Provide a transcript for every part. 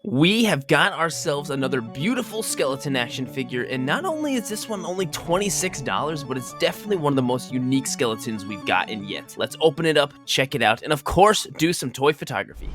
We have got ourselves another beautiful skeleton action figure, and not only is this one only $26, but it's definitely one of the most unique skeletons we've gotten yet. Let's open it up, check it out, and of course, do some toy photography.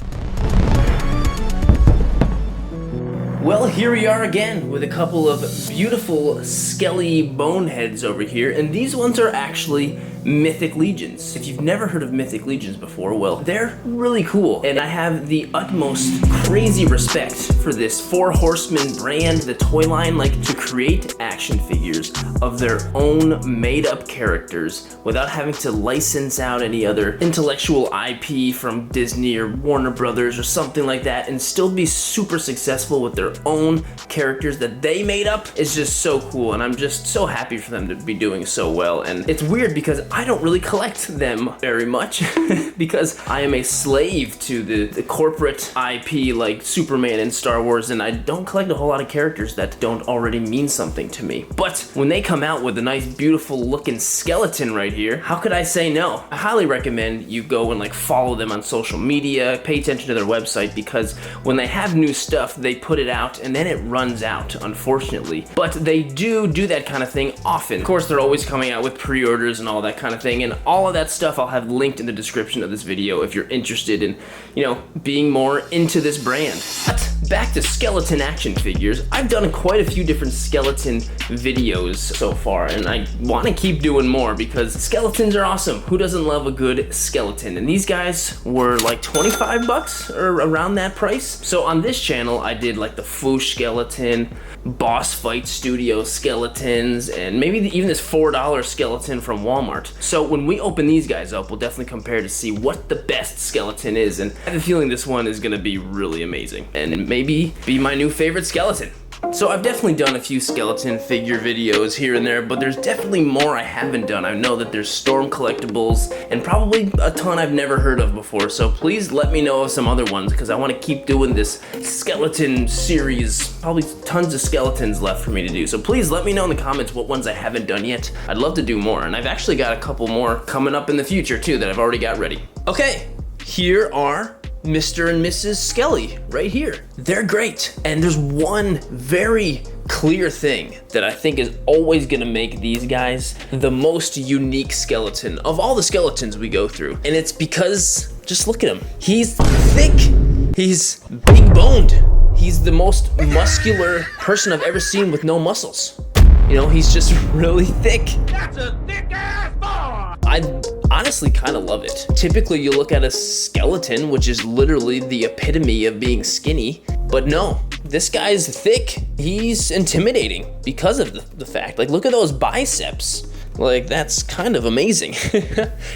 Well, here we are again with a couple of beautiful skelly boneheads over here, and these ones are actually Mythic Legions. If you've never heard of Mythic Legions before, well, they're really cool, and I have the utmost crazy respect for this Four Horsemen brand, the toy line, like to create action figures of their own made-up characters without having to license out any other intellectual IP from Disney or Warner Brothers or something like that, and still be super successful with their own characters that they made up is just so cool, and I'm just so happy for them to be doing so well. And it's weird because I don't really collect them very much because I am a slave to the corporate IP like Superman and Star Wars, and I don't collect a whole lot of characters that don't already mean something to me. But when they come out with a nice beautiful looking skeleton right here, how could I say no? I highly recommend you go and like follow them on social media, pay attention to their website, because when they have new stuff, they put it out and then it runs out, unfortunately. But they do that kind of thing often. Of course, they're always coming out with pre-orders and all that kind of thing, and all of that stuff I'll have linked in the description of this video if you're interested in, being more into this brand. But back to skeleton action figures. I've done quite a few different skeleton videos so far, and I want to keep doing more because skeletons are awesome. Who doesn't love a good skeleton? And these guys were like 25 bucks or around that price. So on this channel, I did like the Foosh skeleton, Boss Fight Studio skeletons, and maybe even this $4 skeleton from Walmart. So when we open these guys up, we'll definitely compare to see what the best skeleton is, and I have a feeling this one is gonna be really amazing and maybe be my new favorite skeleton. So I've definitely done a few skeleton figure videos here and there, but there's definitely more I haven't done. I know that there's Storm collectibles and probably a ton I've never heard of before, so please let me know of some other ones because I want to keep doing this skeleton series. Probably tons of skeletons left for me to do, so please let me know in the comments what ones I haven't done yet. I'd love to do more, and I've actually got a couple more coming up in the future too that I've already got ready. Okay, here are Mr. and Mrs. Skelly right here. They're great. And there's one very clear thing that I think is always gonna make these guys the most unique skeleton of all the skeletons we go through. And it's because, just look at him. He's thick, he's big boned. He's the most muscular person I've ever seen with no muscles. He's just really thick. That's a thick ass boy! I honestly kind of love it. Typically you look at a skeleton, which is literally the epitome of being skinny, but no, this guy's thick. He's intimidating because of the fact, like, look at those biceps. Like, that's kind of amazing.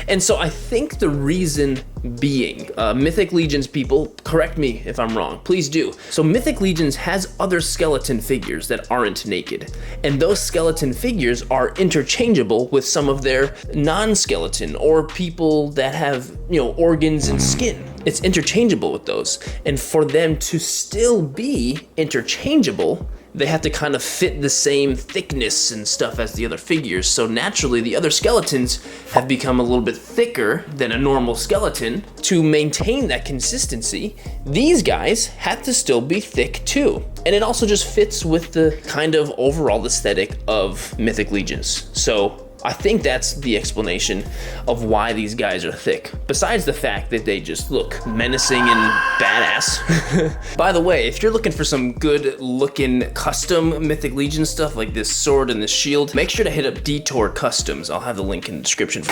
And so I think the reason being, Mythic Legions people, correct me if I'm wrong, please do. So Mythic Legions has other skeleton figures that aren't naked, and those skeleton figures are interchangeable with some of their non-skeleton or people that have, organs and skin. It's interchangeable with those, and for them to still be interchangeable, they have to kind of fit the same thickness and stuff as the other figures. So naturally, the other skeletons have become a little bit thicker than a normal skeleton. To maintain that consistency, these guys had to still be thick too. And it also just fits with the kind of overall aesthetic of Mythic Legions. So I think that's the explanation of why these guys are thick, besides the fact that they just look menacing and badass. By the way, if you're looking for some good looking custom Mythic Legion stuff like this sword and this shield, make sure to hit up Detour Customs. I'll have the link in the description.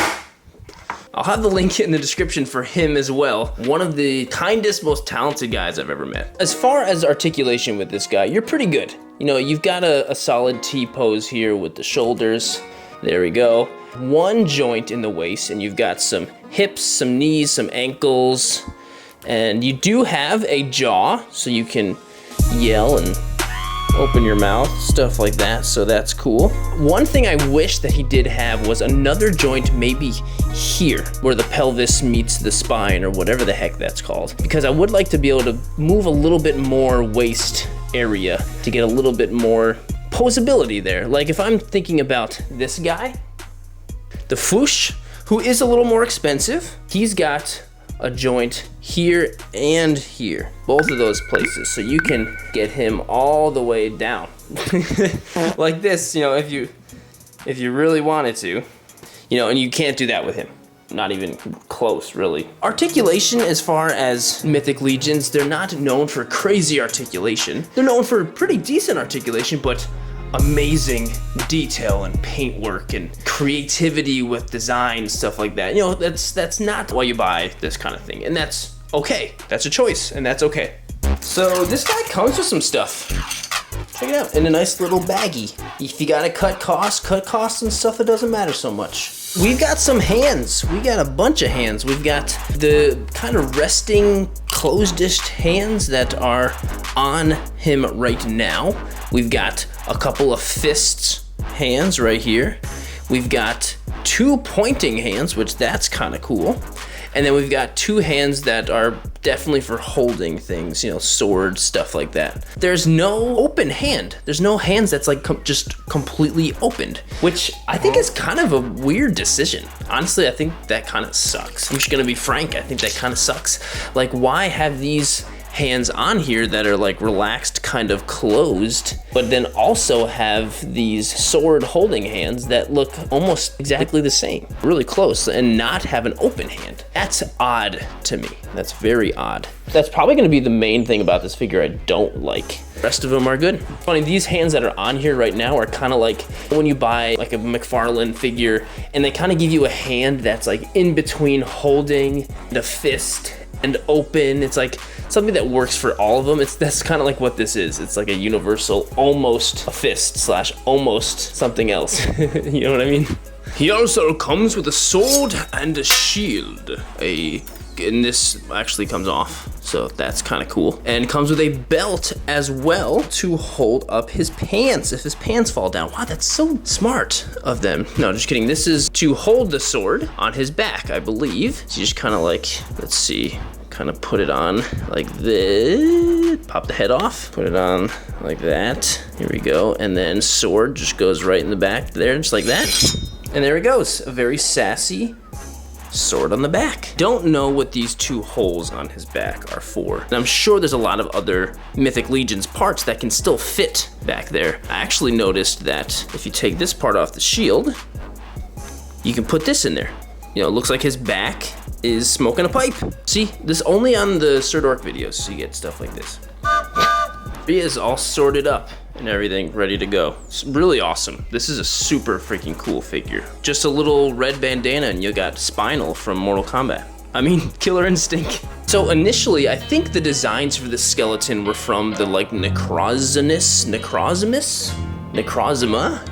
I'll have the link in the description for him as well. One of the kindest, most talented guys I've ever met. As far as articulation with this guy, you're pretty good. You've got a solid T-pose here with the shoulders. There we go. One joint in the waist, and you've got some hips, some knees, some ankles, and you do have a jaw, so you can yell and open your mouth, stuff like that, so that's cool. One thing I wish that he did have was another joint maybe here, where the pelvis meets the spine, or whatever the heck that's called, because I would like to be able to move a little bit more waist area to get a little bit more posability there. Like if I'm thinking about this guy, the Foosh, who is a little more expensive, he's got a joint here and here, both of those places, so you can get him all the way down like this, you know, if you really wanted to, you know, and you can't do that with him. Not even close, really. Articulation, as far as Mythic Legions, they're not known for crazy articulation. They're known for pretty decent articulation, but amazing detail and paintwork and creativity with design, stuff like that. You know, that's not why you buy this kind of thing, and that's okay. That's a choice, and that's okay. So this guy comes with some stuff. Check it out, in a nice little baggie. If you gotta cut costs and stuff, it doesn't matter so much. We've got some hands. We got a bunch of hands. We've got the kind of resting, closed-ish hands that are on him right now. We've got a couple of fists hands right here. We've got 2 pointing hands, which that's kind of cool. And then we've got 2 hands that are definitely for holding things, you know, swords, stuff like that. There's no open hand. There's no hands that's like just completely opened, which I think is kind of a weird decision. Honestly, I think that kind of sucks. I'm just gonna be frank, I think that kind of sucks. Like, why have these hands on here that are like relaxed, kind of closed, but then also have these sword holding hands that look almost exactly the same, really close, and not have an open hand? That's odd to me. That's very odd. That's probably gonna be the main thing about this figure I don't like. The rest of them are good. Funny, these hands that are on here right now are kind of like when you buy like a McFarlane figure and they kind of give you a hand that's like in between holding the fist and open. It's like something that works for all of them. That's kind of like what this is. It's like a universal, almost a fist slash almost something else. You know what I mean? He also comes with a sword and a shield. And this actually comes off, so that's kind of cool. And comes with a belt as well to hold up his pants if his pants fall down. Wow, that's so smart of them. No, just kidding. This is to hold the sword on his back, I believe. So you just kind of like, let's see, kind of put it on like this, pop the head off, put it on like that. Here we go. And then sword just goes right in the back there, just like that. And there it goes, a very sassy sword on the back. Don't know what these 2 holes on his back are for. And I'm sure there's a lot of other Mythic Legions parts that can still fit back there. I actually noticed that if you take this part off the shield, you can put this in there. You know, it looks like his back is smoking a pipe. See, this only on the Sirdork videos, so you get stuff like this. He is all sorted up and everything ready to go. It's really awesome. This is a super freaking cool figure. Just a little red bandana and you got Spinal from Mortal Kombat. I mean, Killer Instinct. So initially, I think the designs for this skeleton were from the like Necrozima?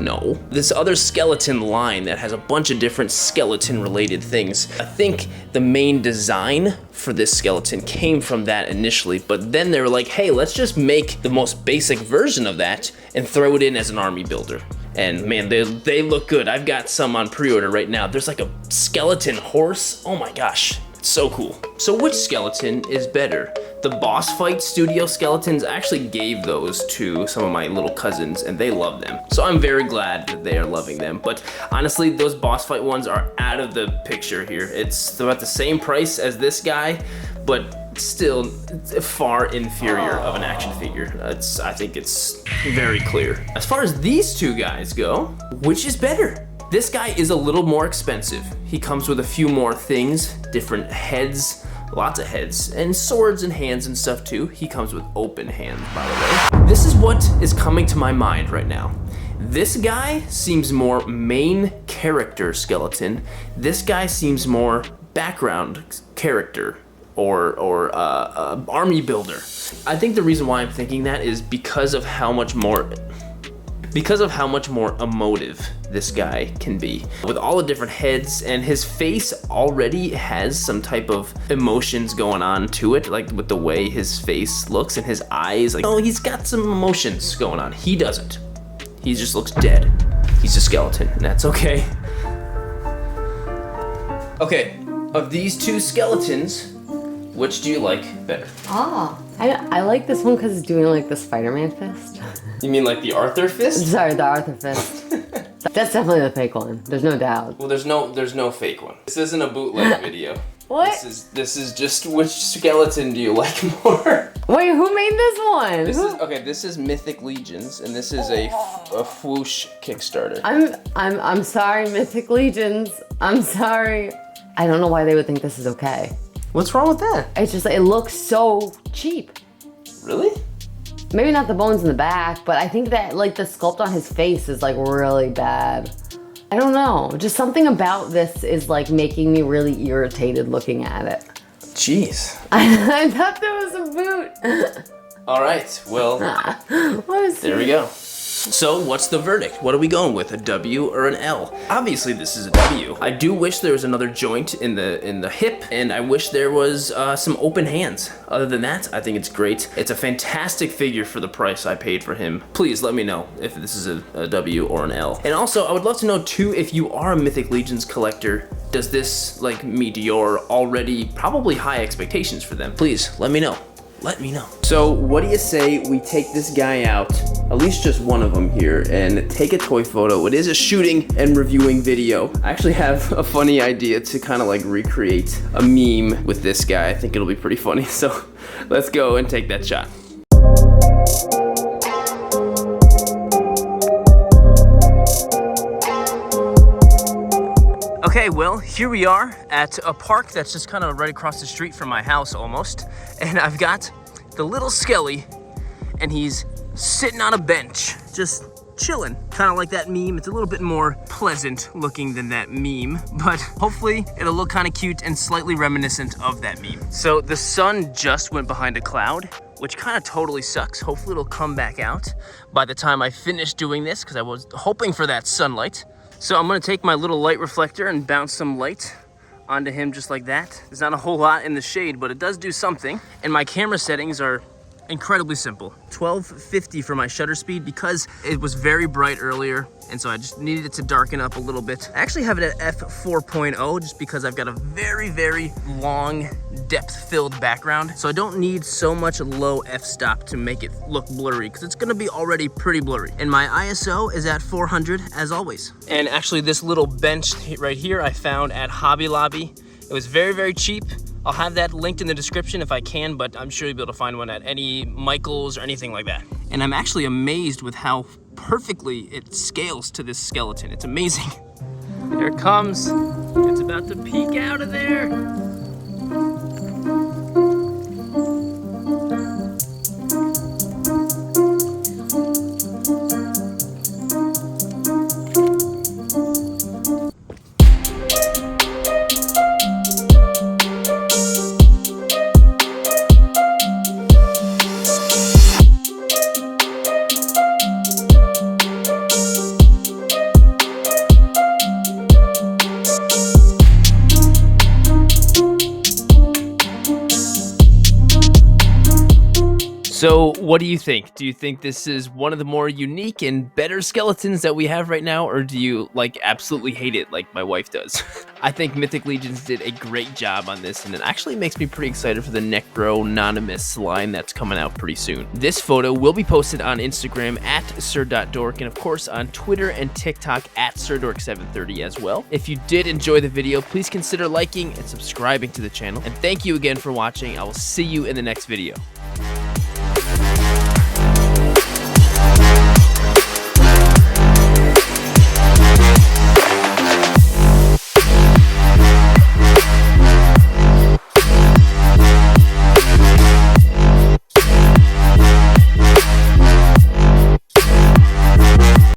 No. This other skeleton line that has a bunch of different skeleton related things. I think the main design for this skeleton came from that initially, but then they were like, hey, let's just make the most basic version of that and throw it in as an army builder. And man, they look good. I've got some on pre-order right now. There's like a skeleton horse. Oh my gosh, it's so cool. So which skeleton is better? The boss fight studio skeletons, I actually gave those to some of my little cousins and they love them. So I'm very glad that they are loving them. But honestly, those boss fight ones are out of the picture here. It's about the same price as this guy, but still far inferior of an action figure. I think it's very clear. As far as these 2 guys go, which is better? This guy is a little more expensive. He comes with a few more things, different heads, lots of heads, and swords and hands and stuff too. He comes with open hands, by the way. This is what is coming to my mind right now. This guy seems more main character skeleton. This guy seems more background character or army builder. I think the reason why I'm thinking that is because of how much more emotive this guy can be. With all the different heads, and his face already has some type of emotions going on to it, like with the way his face looks and his eyes, like, oh, he's got some emotions going on. He doesn't. He just looks dead. He's a skeleton, and that's okay. Okay, of these 2 skeletons, which do you like better? I like this one because it's doing like the Spider-Man fist. You mean like the Arthur fist? Sorry, the Arthur fist. That's definitely the fake one. There's no doubt. Well, there's no fake one. This isn't a bootleg video. What? This is just which skeleton do you like more? Wait, who made this one? This is Mythic Legions, and this is a Whoosh Kickstarter. I'm sorry, Mythic Legions. I'm sorry. I don't know why they would think this is okay. What's wrong with that? It's just, it looks so cheap. Really? Maybe not the bones in the back, but I think that like the sculpt on his face is like really bad. I don't know, just something about this is like making me really irritated looking at it. Jeez. I thought there was a boot. All right, well, there we go. So what's the verdict? What are we going with, a W or an L? Obviously this is a W. I do wish there was another joint in the hip, and I wish there was some open hands. Other than that, I think it's great. It's a fantastic figure for the price I paid for him. Please let me know if this is a W or an L. And also, I would love to know too, if you are a Mythic Legions collector, does this like meet your already probably high expectations for them? Please let me know. Let me know. So what do you say we take this guy out, at least just one of them here, and take a toy photo? It is a shooting and reviewing video. I actually have a funny idea to kind of like recreate a meme with this guy. I think it'll be pretty funny. So let's go and take that shot. Okay, well, here we are at a park that's just kind of right across the street from my house almost. And I've got the little Skelly, and he's sitting on a bench, just chilling. Kind of like that meme. It's a little bit more pleasant looking than that meme, but hopefully it'll look kind of cute and slightly reminiscent of that meme. So the sun just went behind a cloud, which kind of totally sucks. Hopefully it'll come back out by the time I finish doing this, because I was hoping for that sunlight. So I'm gonna take my little light reflector and bounce some light onto him just like that. There's not a whole lot in the shade, but it does do something. And my camera settings are incredibly simple. 1250 for my shutter speed because it was very bright earlier, and so I just needed it to darken up a little bit. I actually have it at f4.0 just because I've got a very, very long depth-filled background, so I don't need so much low f-stop to make it look blurry, because it's gonna be already pretty blurry. And my ISO is at 400 as always. And actually this little bench right here I found at Hobby Lobby. It was very, very cheap. I'll have that linked in the description if I can, but I'm sure you'll be able to find one at any Michael's or anything like that. And I'm actually amazed with how perfectly it scales to this skeleton. It's amazing. Here it comes. It's about to peek out of there. So what do you think? Do you think this is one of the more unique and better skeletons that we have right now, or do you like absolutely hate it like my wife does? I think Mythic Legions did a great job on this, and it actually makes me pretty excited for the Necrononimus line that's coming out pretty soon. This photo will be posted on Instagram at Sirdork, and of course on Twitter and TikTok at Sirdork730 as well. If you did enjoy the video, please consider liking and subscribing to the channel. And thank you again for watching. I will see you in the next video.